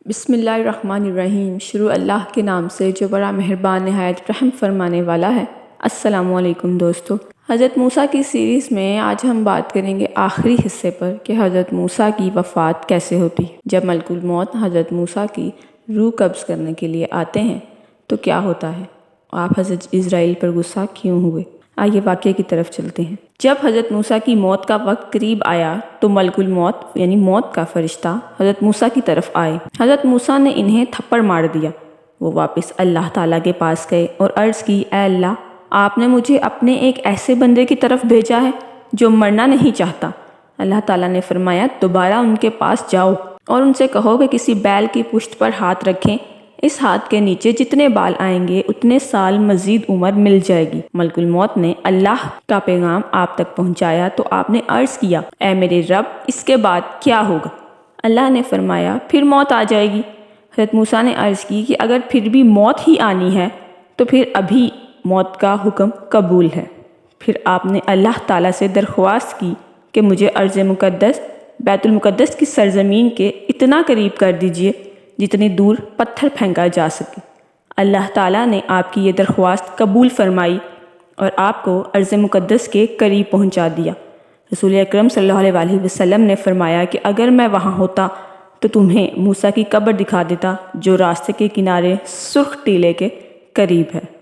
بسم اللہ الرحمن الرحیم۔ شروع اللہ کے نام سے جو بڑا مہربان نہایت رحم فرمانے والا ہے۔ السلام علیکم دوستو۔ حضرت موسیٰ کی سیریز میں آج ہم بات کریں گے آخری حصے پر کہ حضرت موسیٰ کی وفات کیسے ہوتی۔ جب ملک الموت حضرت موسیٰ کی روح قبض کرنے کے لیے آتے ہیں تو کیا ہوتا ہے؟ آپ حضرت اسرائیل پر غصہ کیوں ہوئے؟ آئیے واقعے کی طرف چلتے ہیں۔ جب حضرت موسیٰ کی موت کا وقت قریب آیا تو ملک الموت یعنی موت کا فرشتہ حضرت موسیٰ کی طرف آئے۔ حضرت موسیٰ نے انہیں تھپڑ مار دیا۔ وہ واپس اللہ تعالیٰ کے پاس گئے اور عرض کی، اے اللہ، آپ نے مجھے اپنے ایک ایسے بندے کی طرف بھیجا ہے جو مرنا نہیں چاہتا۔ اللہ تعالیٰ نے فرمایا، دوبارہ ان کے پاس جاؤ اور ان سے کہو کہ کسی بیل کی پشت پر ہاتھ رکھیں، اس ہاتھ کے نیچے جتنے بال آئیں گے اتنے سال مزید عمر مل جائے گی۔ ملک الموت نے اللہ کا پیغام آپ تک پہنچایا تو آپ نے عرض کیا، اے میرے رب، اس کے بعد کیا ہوگا؟ اللہ نے فرمایا، پھر موت آ جائے گی۔ حضرت موسیٰ نے عرض کی کہ اگر پھر بھی موت ہی آنی ہے تو پھر ابھی موت کا حکم قبول ہے۔ پھر آپ نے اللہ تعالیٰ سے درخواست کی کہ مجھے ارض مقدس بیت المقدس کی سرزمین کے اتنا قریب کر دیجیے جتنی دور پتھر پھینکا جا سکے۔ اللہ تعالیٰ نے آپ کی یہ درخواست قبول فرمائی اور آپ کو ارض مقدس کے قریب پہنچا دیا۔ رسول اکرم صلی اللہ علیہ وسلم نے فرمایا کہ اگر میں وہاں ہوتا تو تمہیں موسیٰ کی قبر دکھا دیتا جو راستے کے کنارے سرخ ٹیلے کے قریب ہے۔